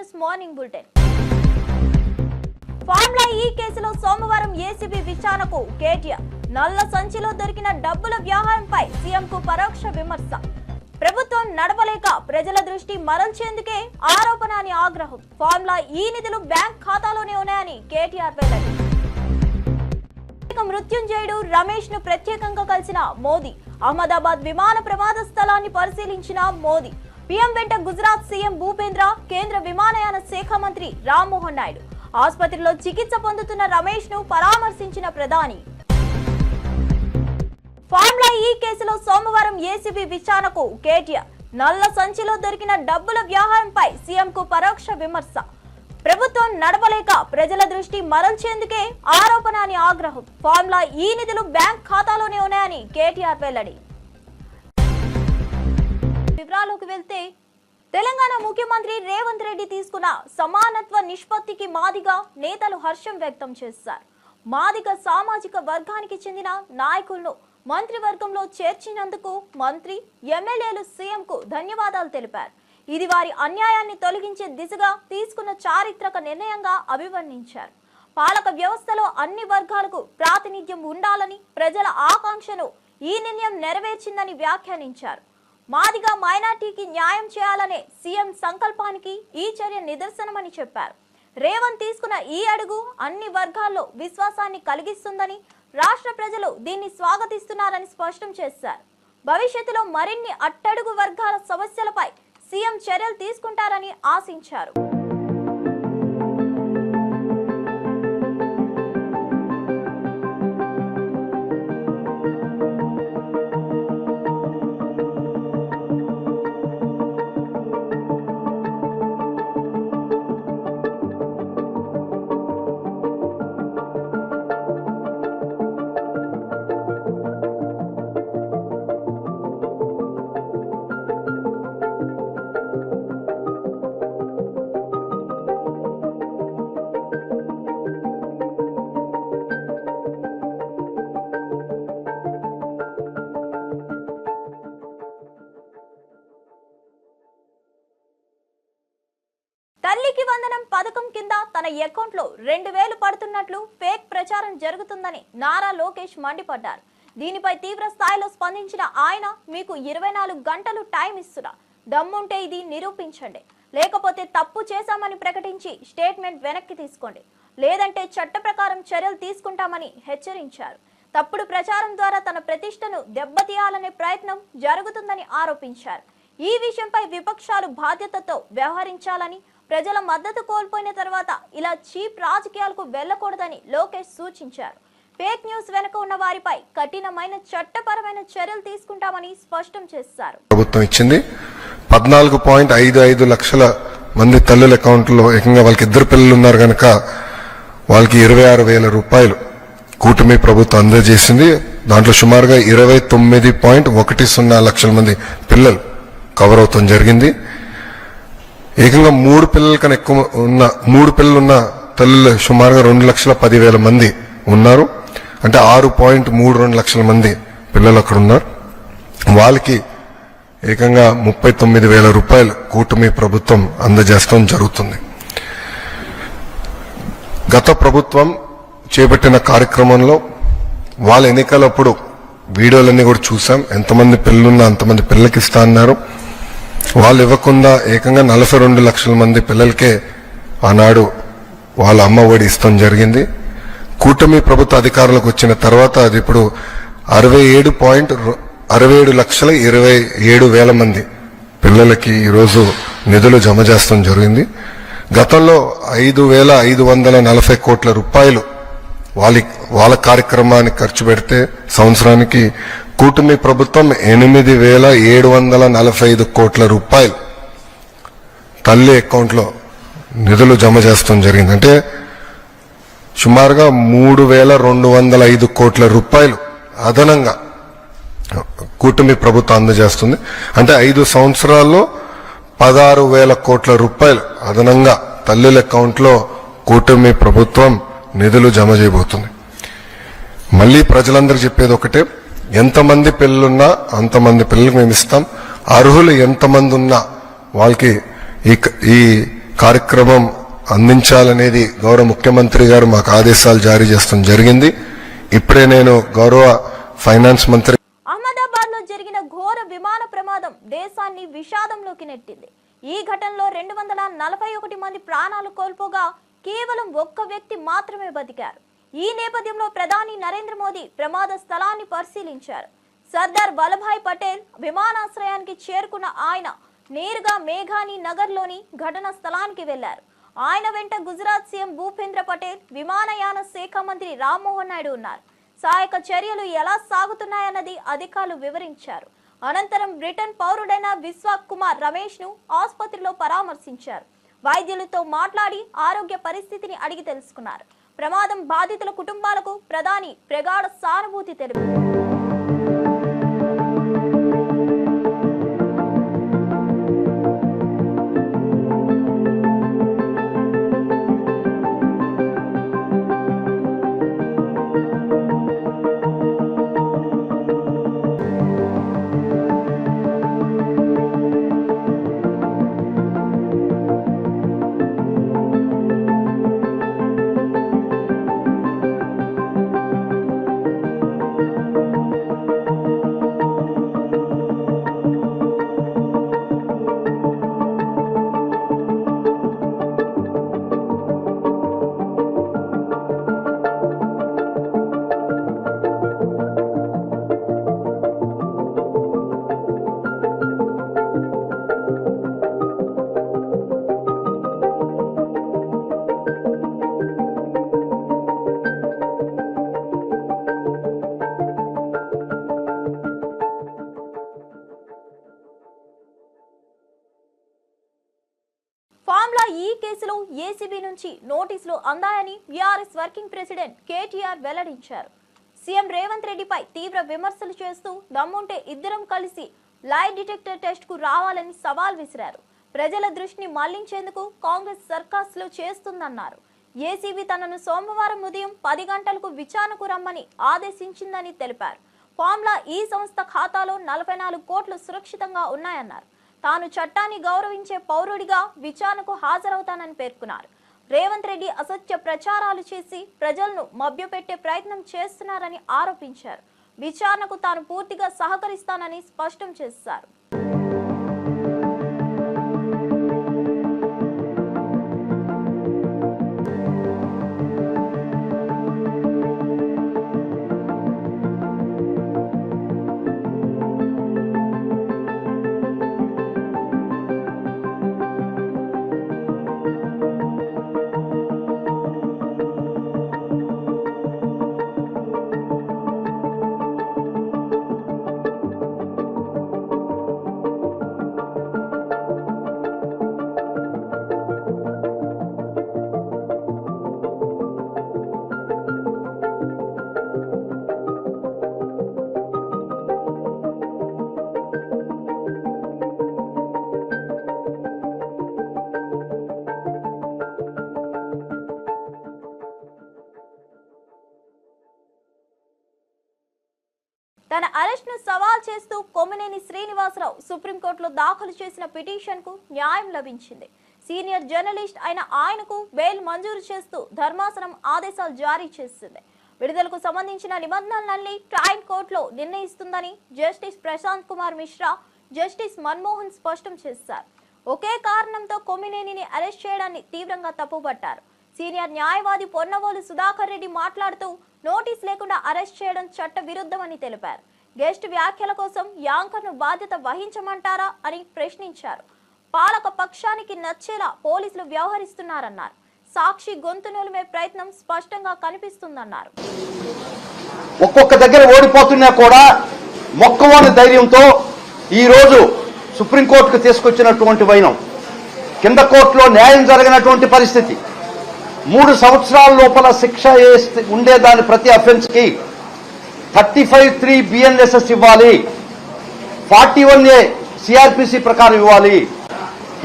News morning bulletin. Formula ఈ కేసులో సోమవారం ఏసీబీ విచారణకు కేటీఆర్. నల్ల సంచిలో దొరికిన డబ్బుల వ్యవహారంపై సీఎంకు పరోక్ష విమర్శ. ప్రభుత్వం నడపలేక ప్రజల దృష్టి మరల్చేందుకే ఆరోపణ అని ఆగ్రహం. ఫార్ములా ఈ నిధులు బ్యాంక్ ఖాతాలోనే ఉన్నాయని కేటీఆర్ వెల్లడి. మృత్యుంజయుడు రమేష్ ను ప్రత్యేకంగా కలిసిన మోదీ. అహ్మదాబాద్ విమాన ప్రమాద స్థలాన్ని పరిశీలించిన మోదీ. పీఎం వెంట గుజరాత్ సీఎం భూపేంద్ర, కేంద్ర విమానయాన శాఖ మంత్రి రామ్మోహన్ నాయుడు. ఆసుపత్రిలో చికిత్స పొందుతున్న రమేష్ ను పరామర్శించిన ప్రధాని. ఫార్ములా ఈ కేసులో సోమవారం ఏసీబీ విచారణకు కేటీఆర్. నల్ల సంచిలో దొరికిన డబ్బుల వ్యవహారంపై సీఎంకు పరోక్ష విమర్శ. ప్రభుత్వం నడపలేక ప్రజల దృష్టి మరల్చేందుకే ఆరోపణ అని ఆగ్రహం. ఫార్ములా ఈ నిధులు బ్యాంక్ ఖాతాలోనే ఉన్నాయని కేటీఆర్ వెల్లడి. వివరాలకు వెళ్తే, తెలంగాణ ముఖ్యమంత్రి రేవంత్ రెడ్డి తీసుకున్న సమానత్వ నిష్పత్తికి మాదిగ నేతలు హర్షం వ్యక్తం చేశారు. మాదిగ సామాజిక వర్గానికి చెందిన నాయకులను మంత్రివర్గంలో చేర్చినందుకు మంత్రి, ఎమ్మెల్యేలు సీఎంకు ధన్యవాదాలు తెలిపారు. ఇది వారి అన్యాయాన్ని తొలగించే దిశగా తీసుకున్న చారిత్రక నిర్ణయంగా అభివర్ణించారు. పాలక వ్యవస్థలో అన్ని వర్గాలకు ప్రాతినిధ్యం ఉండాలని ప్రజల ఆకాంక్షను ఈ నిర్ణయం నెరవేర్చిందని వ్యాఖ్యానించారు. మాదిగ మైనార్టీకి న్యాయం చేయాలనే సీఎం సంకల్పానికి ఈ చర్య నిదర్శనమని చెప్పారు. రేవంత్ తీసుకున్న ఈ అడుగు అన్ని వర్గాల్లో విశ్వాసాన్ని కలిగిస్తుందని, రాష్ట్ర ప్రజలు దీన్ని స్వాగతిస్తున్నారని స్పష్టం చేశారు. భవిష్యత్తులో మరిన్ని అట్టడుగు వర్గాల సమస్యలపై సీఎం చర్యలు తీసుకుంటారని ఆశించారు. తల్లికి వందనం పథకం కింద తన అకౌంట్ లో 2000 పడుతున్నట్లు ఫేక్ ప్రచారం జరుగుతుందని నారా లోకేష్ మండిపడ్డారు. దీనిపై తీవ్ర స్థాయిలో స్పందించిన ఆయన, మీకు 24 గంటలు టైం ఇస్తున్నా, దమ్ముంటే ఇది నిరూపించండి, లేకపోతే తప్పు చేశామని ప్రకటించి స్టేట్మెంట్ వెనక్కి తీసుకోండి, లేదంటే చట్ట ప్రకారం చర్యలు తీసుకుంటామని హెచ్చరించారు. తప్పుడు ప్రచారం ద్వారా తన ప్రతిష్టను దెబ్బతీయాలనే ప్రయత్నం జరుగుతుందని ఆరోపించారు. ఈ విషయంపై విపక్షాలు బాధ్యతతో వ్యవహరించాలని, ప్రజల మద్దతు కోల్పోయిన తర్వాత ఇలా చీప్ రాజకీయాలకు వెళ్లకూడదని లోకేష్ సూచించారు. ఫేక్ న్యూస్ వెనుక ఉన్న వారిపై కఠినమైన చట్టపరమైన చర్యలు తీసుకుంటామని స్పష్టం చేశారు. ప్రభుత్వం ఇచ్చింది 14.55 లక్షల మంది తల్లుల అకౌంట్లో ఏకంగా వాళ్ళకి 2 పిల్లలు ఉన్నారు కనుక వాళ్ళకి 26,000 రూపాయలు కూటమి ప్రభుత్వం అందజేసింది. దాంట్లో సుమారుగా 29.10 లక్షల మంది పిల్లలు కవర్ అవుతాం జరిగింది. ఏకంగా 3 పిల్లల కన్నా ఎక్కువ ఉన్న 3 పిల్లలున్న తల్లులు సుమారుగా 2,10,000 మంది ఉన్నారు. అంటే 6.32 లక్షల మంది పిల్లలు అక్కడ ఉన్నారు. వాళ్ళకి ఏకంగా 39,000 రూపాయలు కూటమి ప్రభుత్వం అందజేస్తాం జరుగుతుంది. గత ప్రభుత్వం చేపట్టిన కార్యక్రమంలో వాళ్ళ ఎన్నికలప్పుడు వీడియోలన్నీ కూడా చూసాం. ఎంతమంది పిల్లలున్నా అంతమంది పిల్లలకి ఇస్తా అన్నారు. వాళ్ళు ఇవ్వకుండా ఏకంగా 42 లక్షల మంది పిల్లలకే ఆనాడు వాళ్ళ అమ్మ ఒడి ఇస్తాం జరిగింది. కూటమి ప్రభుత్వ అధికారులకు వచ్చిన తర్వాత అది ఇప్పుడు 67,27,000 మంది పిల్లలకి ఈరోజు నిధులు జమ చేస్తాం జరిగింది. గతంలో 5,540 కోట్ల రూపాయలు వాళ్ళ కార్యక్రమానికి ఖర్చు పెడితే సంవత్సరానికి కూటమి ప్రభుత్వం 8,745 కోట్ల రూపాయలు తల్లి అకౌంట్లో నిధులు జమ చేస్తాం జరిగింది. అంటే సుమారుగా 3,205 కోట్ల రూపాయలు అదనంగా కూటమి ప్రభుత్వం అందజేస్తుంది. అంటే 5 సంవత్సరాల్లో 16,000 కోట్ల రూపాయలు అదనంగా తల్లుల అకౌంట్లో కూటమి ప్రభుత్వం నిధులు జమ చేయబోతుంది. మళ్ళీ ప్రజలందరూ చెప్పేది ఒకటే, ఎంతమంది పిల్లలున్నా అంతమంది పిల్లలకు మేము ఇస్తాం. అర్హులు ఎంతమంది ఉన్నా వాళ్ళకి ఈ కార్యక్రమం అందించాలనేది గౌరవ ముఖ్యమంత్రి గారు మాకు ఆదేశాలు జారీ చేస్తాం జరిగింది. ఇప్పుడే నేను గౌరవ ఫైనాన్స్ మంత్రి అహ్మదాబాద్ లో జరిగిన ఘోర విమాన ప్రమాదం దేశాన్ని విషాదంలోకి నెట్టింది. ఈ ఘటనలో 241 మంది ప్రాణాలు కోల్పోగా కేవలం ఒక్క వ్యక్తి మాత్రమే బతికారు. ఈ నేపథ్యంలో ప్రధాని నరేంద్ర మోదీ ప్రమాద స్థలాన్ని పరిశీలించారు. సర్దార్ వల్లభాయ్ పటేల్ విమానాశ్రయానికి చేరుకున్న ఆయన నేరుగా మేఘాని నగర్లోని ఘటనా స్థలానికి వెళ్లారు. ఆయన వెంట గుజరాత్ సీఎం భూపేంద్ర పటేల్, విమానయాన శాఖ మంత్రి రామ్మోహన్ నాయుడు ఉన్నారు. సహాయక చర్యలు ఎలా సాగుతున్నాయన్నది అధికారులు వివరించారు. అనంతరం బ్రిటన్ పౌరుడైన విశ్వాక్ కుమార్ రమేష్ ను ఆసుపత్రిలో పరామర్శించారు. వైద్యులతో మాట్లాడి ఆరోగ్య పరిస్థితిని అడిగి తెలుసుకున్నారు. ప్రమాదం బాధితుల కుటుంబాలకు ప్రధాని ప్రగాఢ సానుభూతి తెలిపారు. ఫామ్లా ఈ కేసులో ఏసీబీ నుంచి నోటీసులు అందాయని బీఆర్ఎస్ వర్కింగ్ ప్రెసిడెంట్ కేటీఆర్ వెల్లడించారు. సీఎం రేవంత్ రెడ్డిపై తీవ్ర విమర్శలు చేస్తూ దమ్ముంటే ఇద్దరం కలిసి లై డిటెక్టర్ టెస్ట్ కు రావాలని సవాల్ విసిరారు. ప్రజల దృష్టిని మళ్లించేందుకు కాంగ్రెస్ సర్కస్లు చేస్తుందన్నారు. ఏసీబీ తనను సోమవారం ఉదయం 10 గంటలకు విచారణకు రమ్మని ఆదేశించిందని తెలిపారు. ఫామ్లా ఈ సంస్థ ఖాతాలో 44 కోట్లు సురక్షితంగా ఉన్నాయన్నారు. తాను చట్టాన్ని గౌరవించే పౌరుడిగా విచారణకు హాజరవుతానని పేర్కొన్నారు. రేవంత్ రెడ్డి అసత్య ప్రచారాలు చేసి ప్రజలను మభ్యపెట్టే ప్రయత్నం చేస్తున్నారని ఆరోపించారు. విచారణకు తాను పూర్తిగా సహకరిస్తానని స్పష్టం చేశారు. తన అరెస్ట్ ను సవాల్ చేస్తూ కొమ్మినేని శ్రీనివాసరావు సుప్రీంకోర్టులో దాఖలు చేసిన పిటిషన్ కు న్యాయం లభించింది. సీనియర్ జర్నలిస్ట్ అయిన ఆయనకు బెయిల్ మంజూరు చేస్తూ ధర్మాసనం ఆదేశాలు జారీ చేసింది. విడుదలకు సంబంధించిన నిబంధనలన్నీ ట్రయల్ కోర్టులో నిర్ణయిస్తుందని జస్టిస్ ప్రశాంత్ కుమార్ మిశ్రా, జస్టిస్ మన్మోహన్ స్పష్టం చేశారు. ఒకే కారణంతో కొమ్మినేనిని అరెస్ట్ చేయడాన్ని తీవ్రంగా తప్పుపట్టారు. సీనియర్ న్యాయవాది పొన్నవోలు సుధాకర్ రెడ్డి మాట్లాడుతూ నోటీస్ లేకుండా అరెస్ట్ చేయడం చట్ట విరుద్ధమని తెలిపారు. గెస్ట్ వ్యాఖ్యల కోసం యాంకర్ను బాధ్యత వహించమంటారా అని ప్రశ్నించారు. పాలక పక్షానికి నచ్చేలా పోలీసులు వ్యవహరిస్తున్నారన్నారు. సాక్షి గొంతు నులిమే ప్రయత్నం స్పష్టంగా కనిపిస్తుందన్నారు. ఒక్కొక్క దగ్గర ఓడిపోతున్నా కూడా మొక్కవోని ధైర్యంతో ఈ రోజు సుప్రీంకోర్టుకు తీసుకొచ్చినటువంటి వైనం, కింద కోర్టులో న్యాయం జరగనటువంటి పరిస్థితి, 3 సంవత్సరాల లోపల శిక్ష ఉండేదాని ప్రతి అఫెన్స్ కి 35(3) BNSS ఇవ్వాలి, 41A CRPC ప్రకారం ఇవ్వాలి.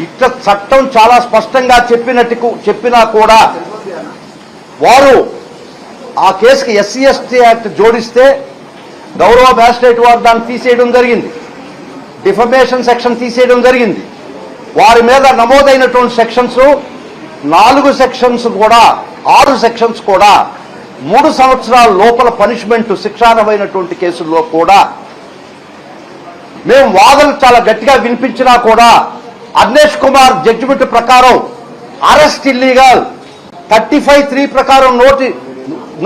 ఇట్లా చట్టం చాలా స్పష్టంగా చెప్పినా కూడా వారు ఆ కేసుకి SC/ST యాక్ట్ జోడిస్తే గౌరవ మ్యాజిస్ట్రేట్ వారు దాన్ని తీసేయడం జరిగింది, డిఫమేషన్ సెక్షన్ తీసేయడం జరిగింది. వారి మీద నమోదైనటువంటి సెక్షన్స్ 4 సెక్షన్స్ కూడా 6 సెక్షన్స్ కూడా 3 సంవత్సరాల లోపల పనిష్మెంట్ శిక్షార్హమైనటువంటి కేసుల్లో కూడా మేము వాదనలు చాలా గట్టిగా వినిపించినా కూడా అర్నేష్ కుమార్ జడ్జిమెంట్ ప్రకారం అరెస్ట్ ఇల్లీగల్ 35(3) ప్రకారం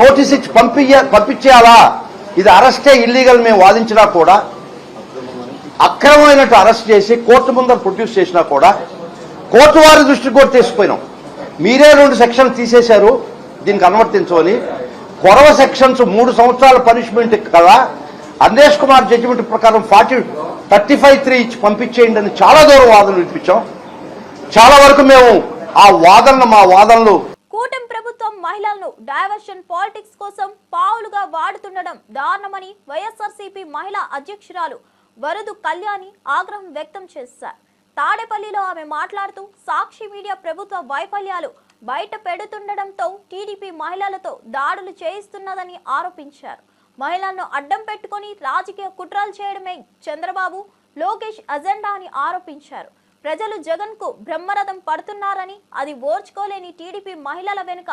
నోటీస్ ఇచ్చి పంపించేయాలా, ఇది అరెస్టే ఇల్లీగల్ మేము వాదించినా కూడా అక్రమమైనట్టు అరెస్ట్ చేసి కోర్టు ముందర ప్రొడ్యూస్ చేసినా కూడా కోర్టు వారి దృష్టికి కూడా తీసుకుపోయినాం. మీరే 2 సెక్షన్లు తీసేశారు దీనికి అనువర్తించమని. కొరవ సెక్షన్స్ 3 సంవత్సరాల పనిష్మెంట్ కదా, అర్నేష్ కుమార్ జడ్జిమెంట్ ప్రకారం 35(3) ఇచ్చి పంపించేయండి అని చాలా దూరం వాదనలు వినిపించాం. చాలా వరకు మేము మా వాదనలు కూటమి ప్రభుత్వం మహిళలను డైవర్షన్ పాలిటిక్స్ కోసం పావులుగా వాడుతుండడం దారుణమని వైఎస్ఆర్సీపీ మహిళా అధ్యక్షురాలు వరదు కళ్యాణి ఆగ్రహం వ్యక్తం చేశారు. తాడేపల్లిలో ఆమె మాట్లాడుతూ సాక్షి మీడియా ప్రభుత్వ వైఫల్యాలు బయట పెడుతుండడంతో టీడీపీ మహిళలతో దాడులు చేయిస్తున్నదని ఆరోపించారు. మహిళలను అడ్డం పెట్టుకుని రాజకీయ కుట్రలు చేయడమే చంద్రబాబు, లోకేష్ అజెండా అని ఆరోపించారు. ప్రజలు జగన్ కు బ్రహ్మరథం పడుతున్నారని, అది ఓర్చుకోలేని టీడీపీ మహిళల వెనుక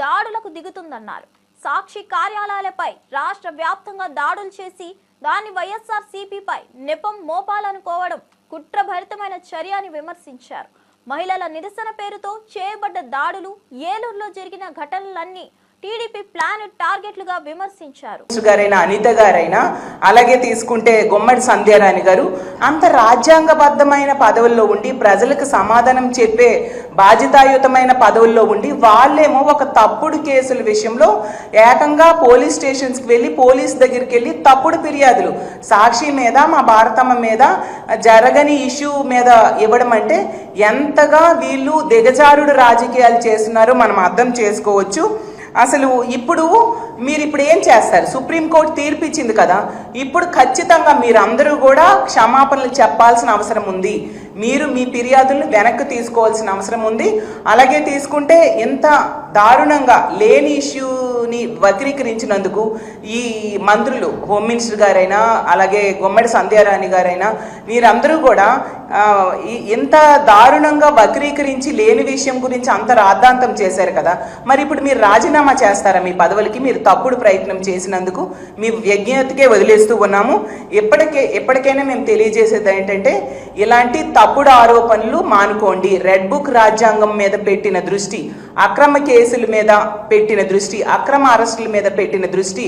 దాడులకు దిగుతుందన్నారు. సాక్షి కార్యాలయాలపై రాష్ట్ర వ్యాప్తంగా దాడులు చేసి దాన్ని వైఎస్ఆర్సీపీపై నెపం మోపాలనుకోవడం కుట్రభరితమైన చర్య అని విమర్శించారు. మహిళల నిరసన పేరుతో చేయబడ్డ దాడులు, ఏలూరులో జరిగిన ఘటనలన్నీ టీడీపీ ప్లాన్ టార్గెట్లుగా విమర్శించారు. గారైనా అనిత గారైనా అలాగే తీసుకుంటే గుమ్మడి సంధ్యారాణి గారు అంత రాజ్యాంగబద్ధమైన పదవుల్లో ఉండి ప్రజలకు సమాధానం చెప్పే బాధ్యతాయుతమైన పదవుల్లో ఉండి వాళ్ళేమో ఒక తప్పుడు కేసుల విషయంలో ఏకంగా పోలీస్ స్టేషన్స్కి వెళ్ళి పోలీస్ దగ్గరికి వెళ్ళి తప్పుడు ఫిర్యాదులు సాక్షి మీద మా భారతమ్మ మీద జరగని ఇష్యూ మీద ఇవ్వడం అంటే ఎంతగా వీళ్ళు దిగజారుడు రాజకీయాలు చేస్తున్నారో మనం అర్థం చేసుకోవచ్చు. అసలు మీరు ఇప్పుడు ఏం చేస్తారు? సుప్రీంకోర్టు తీర్పు ఇచ్చింది కదా, ఇప్పుడు ఖచ్చితంగా మీరందరూ కూడా క్షమాపణలు చెప్పాల్సిన అవసరం ఉంది. మీరు మీ ఫిర్యాదులను వెనక్కి తీసుకోవాల్సిన అవసరం ఉంది. అలాగే తీసుకుంటే ఎంత దారుణంగా లేని ఇష్యూని వక్రీకరించినందుకు ఈ మంత్రులు, హోమ్ మినిస్టర్ గారైనా అలాగే గుమ్మడి సంధ్యారాణి గారైనా మీరందరూ కూడా ఎంత దారుణంగా వక్రీకరించి లేని విషయం గురించి అంత రాద్ధాంతం చేశారు కదా. మరి ఇప్పుడు మీరు రాజీనామా చేస్తారా మీ పదవులకి? మీరు తప్పుడు ప్రయత్నం చేసినందుకు మీ విజ్ఞతకే వదిలేస్తూ ఉన్నాము. ఎప్పటికైనా మేము తెలియజేసేది ఏంటంటే ఇలాంటి తప్పుడు ఆరోపణలు మానుకోండి. రెడ్ బుక్ రాజ్యాంగం మీద పెట్టిన దృష్టి, అక్రమ కేసుల మీద పెట్టిన దృష్టి, అక్రమ అరెస్టుల మీద పెట్టిన దృష్టి.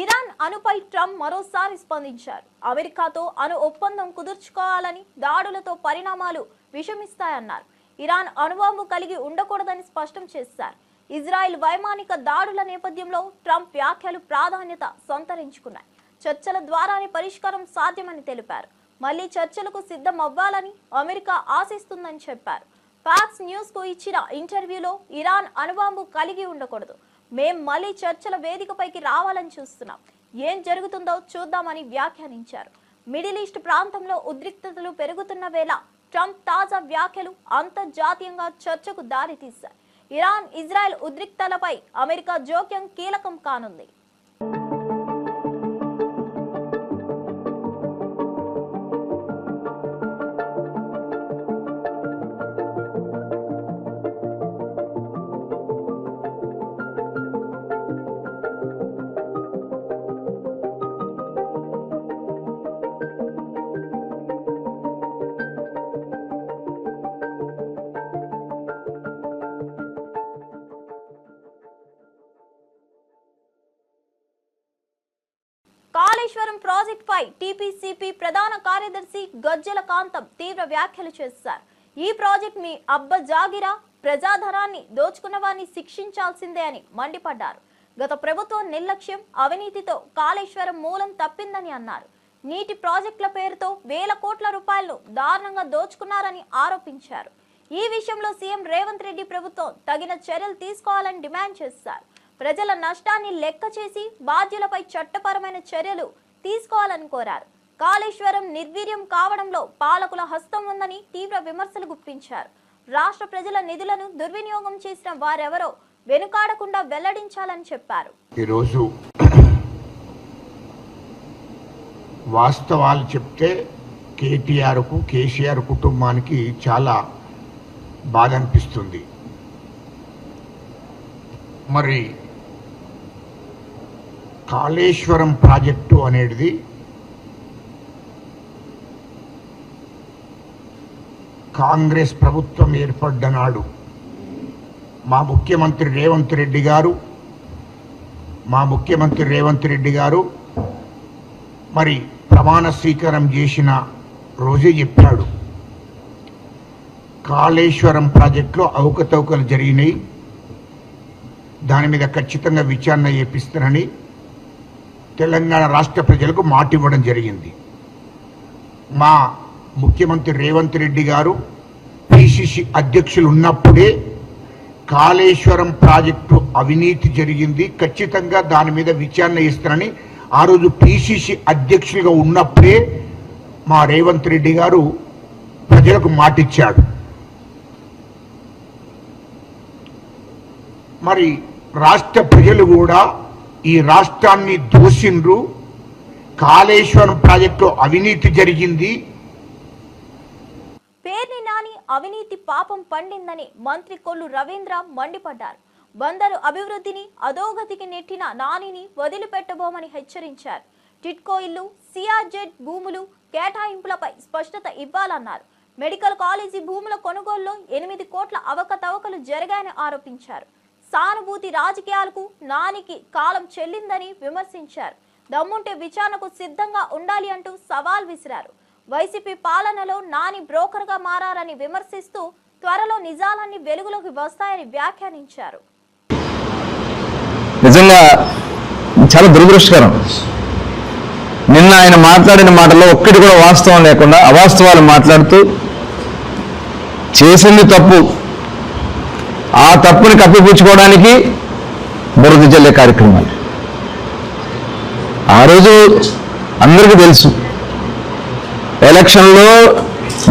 ఇరాన్ అణుపై ట్రంప్ మరోసారి స్పందించారు. అమెరికాతో అణు ఒప్పందం కుదుర్చుకోవాలని, దాడులతో పరిణామాలు విషమిస్తాయన్నారు. ఇరాన్ అణుబాంబు కలిగి ఉండకూడదని స్పష్టం చేశారు. ఇజ్రాయెల్ వైమానిక దాడుల నేపథ్యంలో ట్రంప్ వ్యాఖ్యలు ప్రాధాన్యత సంతరించుకున్నాయి. చర్చల ద్వారానే పరిష్కారం సాధ్యమని తెలిపారు. మళ్లీ చర్చలకు సిద్ధం అవ్వాలని అమెరికా ఆశిస్తుందని చెప్పారు. ఫాక్స్ న్యూస్ కు ఇచ్చిన ఇంటర్వ్యూలో ఇరాన్ అణుబాంబు కలిగి ఉండకూడదు, మేం మళ్లీ చర్చల వేదికపైకి రావాలని చూస్తున్నాం, ఏం జరుగుతుందో చూద్దామని వ్యాఖ్యానించారు. మిడిల్ ఈస్ట్ ప్రాంతంలో ఉద్రిక్తతలు పెరుగుతున్న వేళ ట్రంప్ తాజా వ్యాఖ్యలు అంతర్జాతీయంగా చర్చకు దారితీశాయి. ఇరాన్ ఇజ్రాయెల్ ఉద్రిక్తతలపై అమెరికా జోక్యం కీలకం కానుంది. కాళేశ్వరం ప్రాజెక్ట్ పై టీపీసీపీ ప్రధాన కార్యదర్శి గజ్జల కాంతం తీవ్ర వ్యాఖ్యలు చేశారు. ఈ ప్రాజెక్ట్ మీ అబ్బ జాగిరా, ప్రజాధనాన్ని దోచుకున్న వారిని శిక్షించాల్సిందే అని మండిపడ్డారు. గత ప్రభుత్వం నిర్లక్ష్యం, అవినీతితో కాళేశ్వరం మూలం తప్పిందని అన్నారు. నీటి ప్రాజెక్టుల పేరుతో వేల కోట్ల రూపాయలను దారుణంగా దోచుకున్నారని ఆరోపించారు. ఈ విషయంలో సీఎం రేవంత్ రెడ్డి ప్రభుత్వం తగిన చర్యలు తీసుకోవాలని డిమాండ్ చేశారు. ప్రజల నష్టాన్ని లెక్క చేసి బాధ్యులపై చట్టపరమైన చర్యలు తీసుకోవాలని కోరారు. కాళేశ్వరం నిర్వీర్యం కావడంలో పాలకుల హస్తం ఉందని తీవ్ర విమర్శలు గుప్పించారు. రాష్ట్ర ప్రజల నిధులను దుర్వినియోగం చేసిన వారెవరో వెనుకాడకుండా వెల్లడించాలని చెప్పారు. ఈరోజు వాస్తవాలు చెప్తే కేటీఆర్కు కేసీఆర్ కుటుంబానికి చాలా బాధ అనిపిస్తుంది. మరి కాళేశ్వరం ప్రాజెక్టు అనేది కాంగ్రెస్ ప్రభుత్వం ఏర్పడ్డ నాడు మా ముఖ్యమంత్రి రేవంత్ రెడ్డి గారు మరి ప్రమాణ స్వీకారం చేసిన రోజే చెప్పాడు, కాళేశ్వరం ప్రాజెక్టులో అవకతవకలు జరిగినాయి, దాని మీద ఖచ్చితంగా విచారణ చేపిస్తానని తెలంగాణ రాష్ట్ర ప్రజలకు మాట ఇవ్వడం జరిగింది. మా ముఖ్యమంత్రి రేవంత్ రెడ్డి గారు పిసిసి అధ్యక్షులు ఉన్నప్పుడే కాళేశ్వరం ప్రాజెక్టు అవినీతి జరిగింది, ఖచ్చితంగా దాని మీద విచారణ ఇస్తానని ఆ రోజు పిసిసి అధ్యక్షులుగా ఉన్నప్పుడే మా రేవంత్ రెడ్డి గారు ప్రజలకు మాటిచ్చాడు. మరి రాష్ట్ర ప్రజలు కూడా ఈ రాష్ట్రాన్ని దోషిండ్రు, కాళేశ్వరం ప్రాజెక్టులో అవినీతి జరిగింది. పేర్ని నాని అవినీతి పాపం పండిందని మంత్రి కొల్లు రవీంద్ర మండిపడ్డారు. బందరు అభివృద్ధిని అధోగతికి నెట్టిన నానిని వదిలిపెట్టబోమని హెచ్చరించారు. టిట్కో ఇల్లు, సిఆర్జెడ్ భూములు కేటాయింపులపై స్పష్టత ఇవ్వాలన్నారు. మెడికల్ కాలేజీ భూముల కొనుగోలులో 8 కోట్ల అవకతవకలు జరిగాయని ఆరోపించారు. సానుభూతి రాజకీయాలకు నానికి కాలం చెల్లిందని విమర్శించారు. దమ్ముంటే విచారణకు సిద్ధంగా ఉండాలి అంటూ సవాల్ విసిరారు. వైసీపీ పాలనలో నాని బ్రోకర్గా మారారని విమర్శిస్తూ త్వరలో నిజాలన్నీ వెలుగులోకి వస్తాయని వ్యాఖ్యానించారు. నిజంగా చాలా దురదృష్టకరం. నిన్న ఆయన మాట్లాడిన మాటల్లో ఒక్కటి కూడా వాస్తవం లేకుండా అవాస్తవాలు మాట్లాడుతూ చేసింది తప్పు, ఆ తప్పుని కప్పిపుచ్చుకోవడానికి బురద జల్లే కార్యక్రమాలు. ఆ రోజు అందరికీ తెలుసు, ఎలక్షన్లో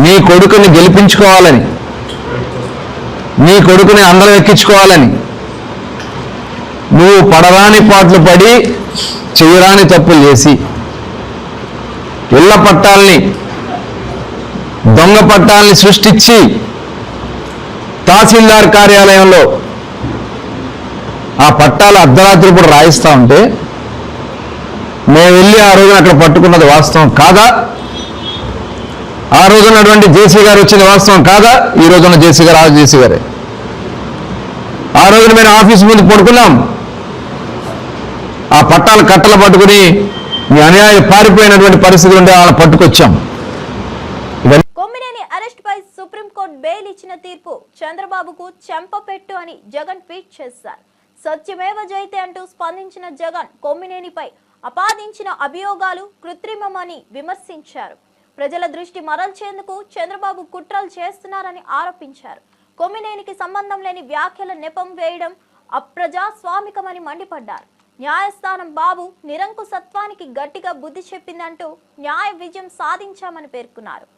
నీ కొడుకుని గెలిపించుకోవాలని, నీ కొడుకుని అందరం ఎక్కించుకోవాలని నువ్వు పడరాని పాటలు పడి చేయరాని తప్పులు చేసి ఇళ్ల పట్టాలని, దొంగ పట్టాలని సృష్టించి తహసీల్దార్ కార్యాలయంలో ఆ పట్టాలు అర్ధరాత్రి కూడా రాయిస్తూ ఉంటే మేము వెళ్ళి ఆ రోజున అక్కడ పట్టుకున్నది వాస్తవం కాదా? ఆ రోజున్నటువంటి జేసీ గారు వచ్చింది వాస్తవం కాదా? ఈ రోజున్న జేసీ గారు ఆ జేసీ గారే. ఆ రోజున మేము ఆఫీస్ ముందు పడుకున్నాం, ఆ పట్టాలు కట్టలు పట్టుకుని మీ అన్యాయం పారిపోయినటువంటి పరిస్థితి ఉంటే వాళ్ళని పట్టుకొచ్చాం. కొమ్మినేని అరెస్ట్ పై సుప్రీంకోర్టు బెయిల్ ఇచ్చిన తీర్పు చంద్రబాబుకు చెంపపెట్టు అని జగన్ ట్వీట్ చేశారు. సత్యమేవ జయతే అంటూ స్పందించిన జగన్ కొమ్మినేనిపై ఆపాదించిన అభియోగాలు కృత్రిమమని విమర్శించారు. ప్రజల దృష్టి మరల్చేందుకు చంద్రబాబు కుట్రలు చేస్తున్నారని ఆరోపించారు. కొమ్మినేనికి సంబంధం లేని వ్యాఖ్యల నెపం వేయడం అప్రజాస్వామికమని మండిపడ్డారు. న్యాయస్థానం బాబు నిరంకుశత్వానికి గట్టిగా బుద్ధి చెప్పిందంటూ న్యాయ విజయం సాధించామని పేర్కొన్నారు.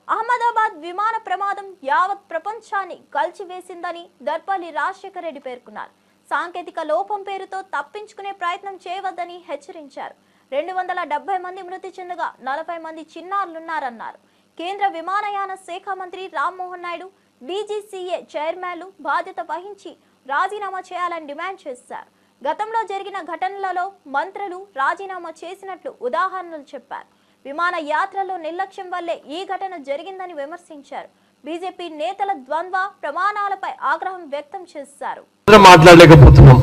అహ్మదాబాద్ విమాన ప్రమాదం యావత్ ప్రపంచాన్ని కలిచివేసిందని దర్పల్లి రాజశేఖర్ రెడ్డి పేర్కొన్నారు. సాంకేతిక లోపం పేరుతో తప్పించుకునే ప్రయత్నం చేయవద్దని హెచ్చరించారు. 270 మంది మృతి చెందగా 40 మంది చిన్నారులున్నారన్నారు. కేంద్ర విమానయాన శాఖ మంత్రి రామ్మోహన్ నాయుడు, డీజీసీఏ చైర్మన్లు బాధ్యత వహించి రాజీనామా చేయాలని డిమాండ్ చేశారు. గతంలో జరిగిన ఘటనలలో మంత్రులు రాజీనామా చేసినట్లు ఉదాహరణలు చెప్పారు. విమాన యాత్రలో నిర్లక్ష్యం వల్లే ఈ ఘటన జరిగిందని విమర్శించారు. బీజేపీ నేతల ద్వంద్వ ప్రమాణాలపై ఆగ్రహం వ్యక్తం చేశారు. మాట్లాడలేకపోతున్నాం.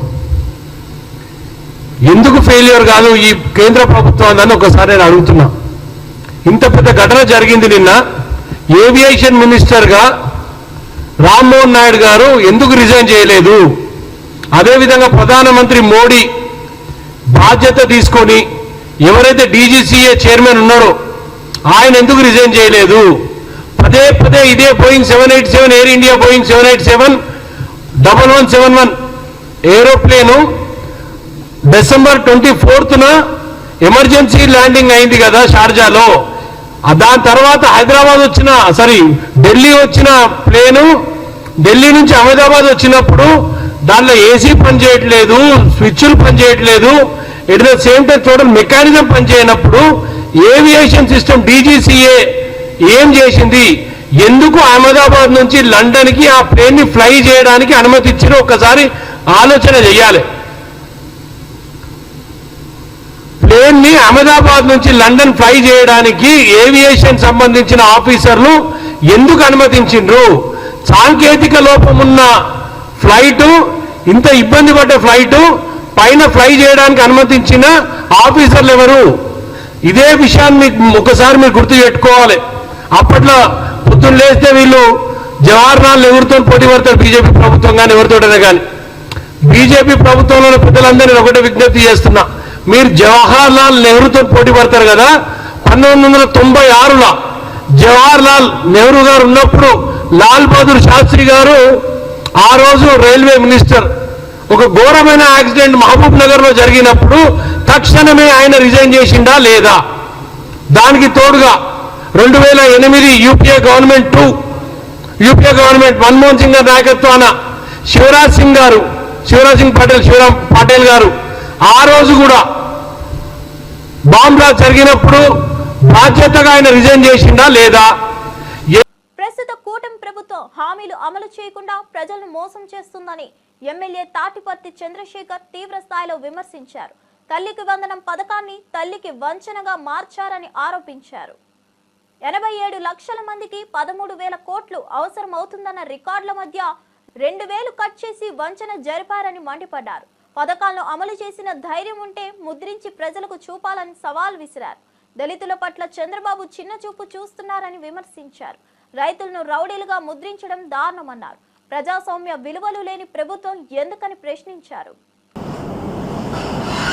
ఎందుకు ఫెయిల్యూర్ కాదు ఈ కేంద్ర ప్రభుత్వం అని ఒకసారి నేను అడుగుతున్నా. ఇంత పెద్ద ఘటన జరిగింది నిన్న, ఏవియేషన్ మినిస్టర్గా రామ్మోహన్ నాయుడు గారు ఎందుకు రిజైన్ చేయలేదు? అదేవిధంగా ప్రధానమంత్రి మోడీ బాధ్యత తీసుకొని ఎవరైతే డీజీసీఏ చైర్మన్ ఉన్నారో ఆయన ఎందుకు రిజైన్ చేయలేదు? పదే పదే ఇదే Boeing 787 air India Boeing 787-1171 aeroplane December 24న ఎమర్జెన్సీ ల్యాండింగ్ అయింది కదా షార్జాలో. దాని తర్వాత హైదరాబాద్ వచ్చిన ఢిల్లీ వచ్చిన ప్లేను ఢిల్లీ నుంచి అహ్మదాబాద్ వచ్చినప్పుడు దాంట్లో ఏసీ పనిచేయట్లేదు, స్విచ్లు పనిచేయట్లేదు, at the same time total mechanism పనిచేయనప్పుడు ఏవియేషన్ సిస్టమ్ డీజీసీఏ ఏం చేసింది? ఎందుకు అహ్మదాబాద్ నుంచి లండన్కి ఆ ప్లేన్ని ఫ్లై చేయడానికి అనుమతి ఇచ్చిన ఒక్కసారి ఆలోచన చేయాలి. ప్లేన్ని అహ్మదాబాద్ నుంచి లండన్ ఫ్లై చేయడానికి ఏవియేషన్ సంబంధించిన ఆఫీసర్లు ఎందుకు అనుమతించిండ్రు? సాంకేతిక లోపం ఉన్న ఫ్లైట్, ఇంత ఇబ్బంది పడ్డ ఫ్లైట్ పైన ఫ్లై చేయడానికి అనుమతించిన ఆఫీసర్లు ఎవరు? ఇదే విషయాన్ని ఒకసారి మీరు గుర్తు పెట్టుకోవాలి. అప్పట్లో పొద్దున్న లేస్తే వీళ్ళు జవహర్లాల్ నెహ్రూతో పోటీ పడతారు, బీజేపీ ప్రభుత్వం కానీ ఎవరితోటైనా కానీ. బీజేపీ ప్రభుత్వంలోని పెద్దలందరినీ ఒకటే విజ్ఞప్తి చేస్తున్నా, మీరు జవహర్లాల్ నెహ్రూతో పోటీ పడతారు కదా. 1996లో జవహర్లాల్ నెహ్రూ గారు ఉన్నప్పుడు లాల్ బహదూర్ శాస్త్రి గారు ఆ రోజు రైల్వే మినిస్టర్, ఒక ఘోరమైన యాక్సిడెంట్ మహబూబ్ నగర్ లో జరిగినప్పుడు తక్షణమే ఆయన రిజైన్ చేసిండా లేదా? దానికి తోడుగా 2008 యూపీఏ గవర్నమెంట్ మన్మోహన్ సింగ్ గారి నాయకత్వాన శివరాజ్ సింగ్ పాటిల్ గారు ఆ రోజు కూడా బాంబ్ బ్లాస్ట్ జరిగినప్పుడు బాధ్యతగా ఆయన రిజైన్ చేసిండా లేదా? ప్రస్తుత కూటమి ప్రభుత్వం హామీలు అమలు చేయకుండా ప్రజలను మోసం చేస్తుందని ఎమ్మెల్యే తాటిపర్తి చంద్రశేఖర్ తీవ్ర స్థాయిలో విమర్శించారు. తల్లికి వందనం పథకాన్ని తల్లికి వంచనగా మార్చారని ఆరోపించారు. 87 లక్షల మందికి 13,000 కోట్లు అవసరమవుతుందన్న రికార్డుల మధ్య 2,000 కట్ చేసి వంచన జరిపారని మండిపడ్డారు. పథకాలను అమలు చేసిన ధైర్యం ఉంటే ముద్రించి ప్రజలకు చూపాలని సవాల్ విసిరారు. దళితుల పట్ల చంద్రబాబు చిన్న చూపు చూస్తున్నారని విమర్శించారు. రైతులను రౌడీలుగా ముద్రించడం దారుణమన్నారు. ప్రజాస్వామ్య విలువలు లేని ప్రభుత్వం ఎందుకని ప్రశ్నించారు.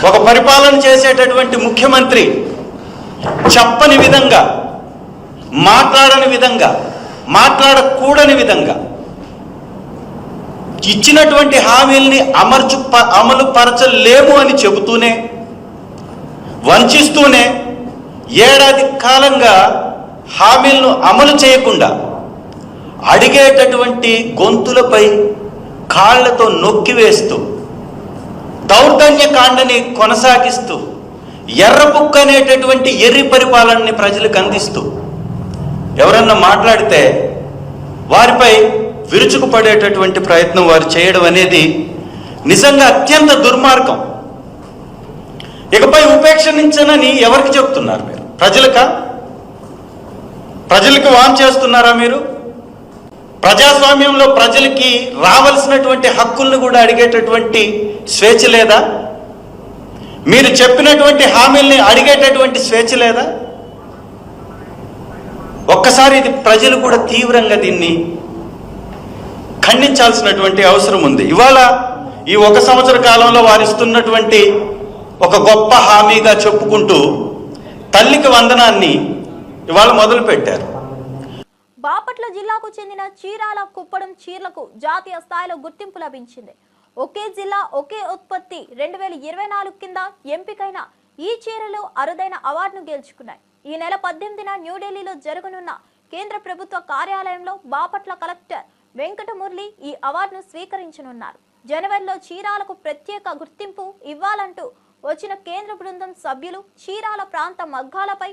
ఒక పరిపాలన చేసేటటువంటి ముఖ్యమంత్రి చెప్పని విధంగా, మాట్లాడని విధంగా, మాట్లాడకూడని విధంగా ఇచ్చినటువంటి హామీల్ని అమలు పరచలేము అని చెబుతూనే, వంచిస్తూనే ఏడాది కాలంగా హామీలను అమలు చేయకుండా అడిగేటటువంటి గొంతులపై కాళ్లతో నొక్కివేస్తూ, దౌర్జన్యకాండని కొనసాగిస్తూ, ఎర్రబుక్క అనేటటువంటి ఎర్రి పరిపాలనని ప్రజలకు అందిస్తూ ఎవరన్నా మాట్లాడితే వారిపై విరుచుకుపడేటటువంటి ప్రయత్నం వారు చేయడం అనేది నిజంగా అత్యంత దుర్మార్గం. ఇకపై ఉపేక్షించనని ఎవరికి చెప్తున్నారు మీరు? ప్రజలకి వాన్ చేస్తున్నారా మీరు? ప్రజాస్వామ్యంలో ప్రజలకి రావాల్సినటువంటి హక్కులను కూడా అడిగేటటువంటి స్వేచ్ఛ లేదా? మీరు చెప్పినటువంటి హామీల్ని అడిగేటటువంటి స్వేచ్ఛ లేదా? ఒక్కసారి ఇది ప్రజలు కూడా తీవ్రంగా దీన్ని ఖండించాల్సినటువంటి అవసరం ఉంది. ఇవాళ ఈ 1 సంవత్సర కాలంలో వారు ఇస్తున్నటువంటి ఒక గొప్ప హామీగా చెప్పుకుంటూ తల్లికి వందనాన్ని ఇవాళ మొదలు పెట్టారు. బాపట్ల జిల్లాకు చెందిన చీరాల కుప్పడం చీరలకు జాతీయ స్థాయిలో గుర్తింపు లభించింది. ఒకే జిల్లా ఒకే ఉత్పత్తి 2024 కింద ఎంపికైన ఈ చీరలు అరుదైన అవార్డును గెలుచుకున్నాయి. ఈ నెల 18న న్యూఢిల్లీలో జరగనున్న కేంద్ర ప్రభుత్వ కార్యాలయంలో బాపట్ల కలెక్టర్ వెంకటమురళి ఈ అవార్డును స్వీకరించనున్నారు. జనవరిలో చీరాలకు ప్రత్యేక గుర్తింపు ఇవ్వాలంటూ వచ్చిన కేంద్ర బృందం సభ్యులు చీరాల ప్రాంత మగ్గాలపై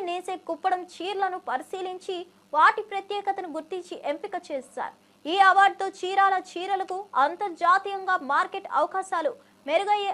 నేసే కుప్పడం చీరలను పరిశీలించి వాటి ప్రత్యేకతను గుర్తించి ఎంపిక చేశారు. ఈ అవార్డుతో చీరాల చీరలకు అంతర్జాతీయంగా మార్కెట్ అవకాశాలు మెరుగయ్యే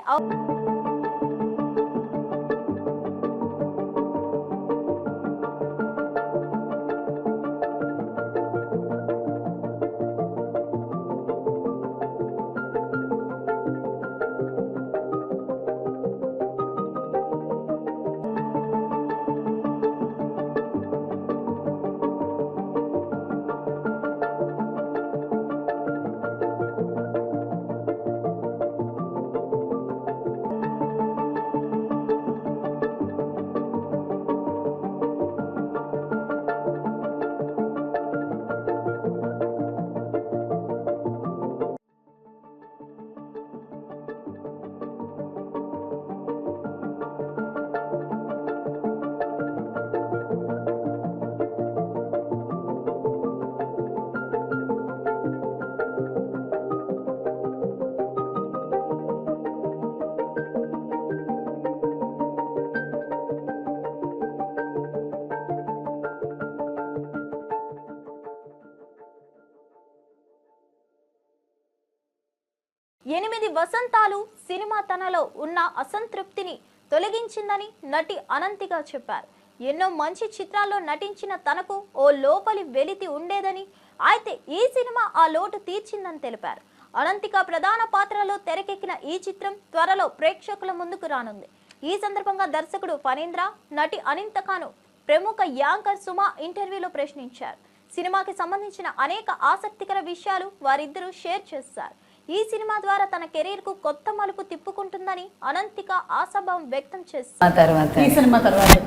8 వసంతాలు సినిమా తనలో ఉన్న అసంతృప్తిని తొలగించిందని నటి అనంతిగా చెప్పారు. ఎన్నో మంచి చిత్రాల్లో నటించిన తనకు ఓ లోపలి వెలితి ఉండేదని, అయితే ఈ సినిమా ఆ లోటు తీర్చిందని తెలిపారు. అనంతిక ప్రధాన పాత్రలో తెరకెక్కిన ఈ చిత్రం త్వరలో ప్రేక్షకుల ముందుకు రానుంది. ఈ సందర్భంగా దర్శకుడు ఫణీంద్ర, నటి అనంతికను ప్రముఖ యాంకర్ సుమ ఇంటర్వ్యూలో ప్రశ్నించారు. సినిమాకి సంబంధించిన అనేక ఆసక్తికర విషయాలు వారిద్దరూ షేర్ చేశారు. ఈ సినిమా ద్వారా తన కెరీర్ కు కొత్త మలుపు తిప్పుకుంటుందని అనంతిక ఆశాభావం వ్యక్తం చేశారు. ఈ సినిమా తర్వాత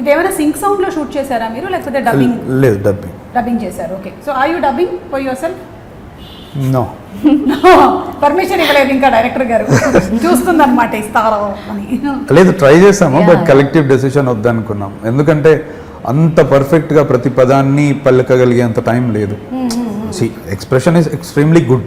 ఇదేమైనా సింక్ సౌండ్ లో షూట్ చేశారా మీరు, లేకపోతే డబ్బింగ్? లేదు, డబ్బింగ్ చేశారు. Okay, so are you dubbing for yourself? No, permission ఇవ్వలేదు ఇంకా డైరెక్టర్ గారు. చూస్తుందన్నమాట ఇస్తారా అని. లేదు, ట్రై చేసాము, బట్ కలెక్టివ్ డెసిషన్ వద్దనుకున్నాం. ఎందుకంటే అంత పర్ఫెక్ట్ గా ప్రతి పదాన్ని పలకగలిగేంత టైం లేదు. Expression is extremely good,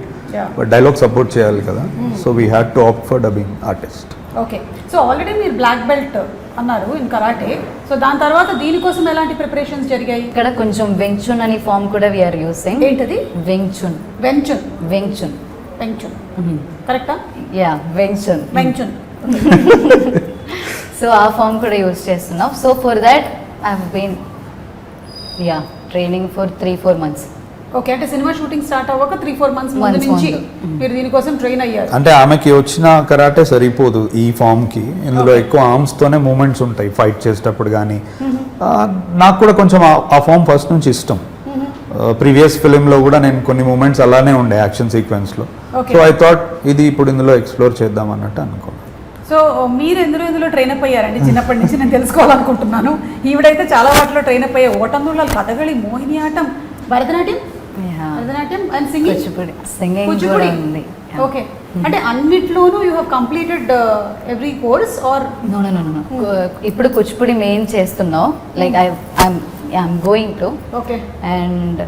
but dialogue support చేయాలి కదా. So we had to opt for dubbing artist. Okay, so already మీరు బ్లాక్ బెల్ట్ అన్నారు ఇన్ కరాటే. సో దాని తర్వాత దీనికోసం ఎలాంటి ప్రిపరేషన్స్ జరిగాయి? ఇక్కడ కొంచెం వెంగ్చున్ అని ఫామ్ కూడా వీఆర్ యూసింగ్. ఏంటది? వెంగ్చున్. వెంచున్. వెంగ్చున్. వెంచున్ కరెక్టా? Yeah, Wing Chun. వెంచున్. సో ఆ ఫామ్ కూడా యూస్ చేస్తున్నాం. So for that I have been training for 3-4 months. Okay, అంటే సినిమా షూటింగ్ స్టార్ట్ అవ్వక 3-4 months ముందు నుంచి మీరు దీనికోసం ట్రైన్ అయ్యారు. అంటే ఆమెకి వచ్చిన కరాటే సరిపోదు ఈ ఫామ్ కి. ఇందులో ఎక్కువ ఆర్మ్స్ తోనే మూమెంట్స్ ఉంటాయి ఫైట్ చేసేటప్పుడు కానీ. నాకు కూడా కొంచెం ఆ ఫామ్ ఫస్ట్ నుంచి ఇష్టం. ప్రీవియస్ ఫిలింలో కూడా నేను కొన్ని మూమెంట్స్ అలానే ఉండే యాక్షన్ సీక్వెన్స్ లో. సో ఐ థాట్ ఇది ఇప్పుడు ఇందులో ఎక్స్ప్లోర్ చేద్దాం అన్నట్టు అనుకున్నాను. సో మీరు ఎందులో ట్రైన్ అప్ అయ్యారండి? చిన్నప్పటి నుంచి నేను తెలుసుకోవాలనుకుంటున్నాను. ఈవిడైతే చాలా వాటిలో ట్రైన్ అప్ అయ్యాయి. ఓటంలో Kathakali, Mohini Attam, Bharatanatyam and singing. Okay, అంటే అన్నిట్లోనూ you have completed every course are? No. ఇప్పుడు కూచిపూడి మెయిన్ చేస్తున్నాం. Like I'm going to. Okay, and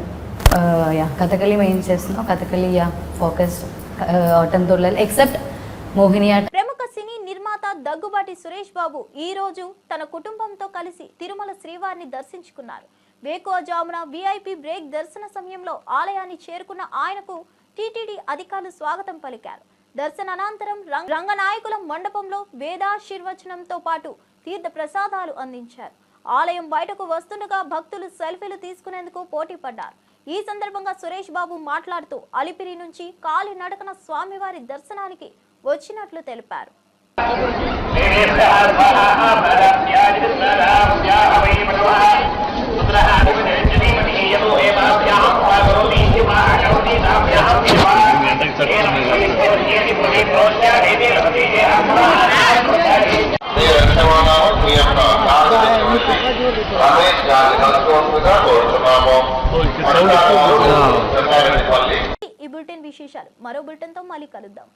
Kathakali main చేస్తున్నాం. కథకళి ఫోకస్డ్, ఆటం తోడలేదు ఎక్సెప్ట్ మోహిని ఆట. ప్రముఖ సినీ నిర్మాత దగ్గుబాటి సురేష్ బాబు ఈ రోజు తన కుటుంబంతో కలిసి తిరుమల శ్రీవారిని దర్శించుకున్నారు. వేకువజామున విఐపి బ్రేక్ దర్శన సమయంలో ఆలయాన్ని చేరుకున్న ఆయనకు టీటీడీ అధికారులు స్వాగతం పలికారు. దర్శన అనంతరం రంగనాయకుల మండపంలో వేదాశీర్వచనంతో పాటు తీర్థ ప్రసాదాలు అందించారు. ఆలయం బయటకు వస్తుండగా భక్తులు సెల్ఫీలు తీసుకునేందుకు పోటీ పడ్డారు. ఈ సందర్భంగా సురేష్ బాబు మాట్లాడుతూ అలిపిరి నుంచి కాలినడకన స్వామివారి దర్శనానికి వచ్చినట్లు తెలిపారు. ఈ బులెటిన్ విశేషాలు మరో బులెటిన్తో మళ్ళీ కలుద్దాం.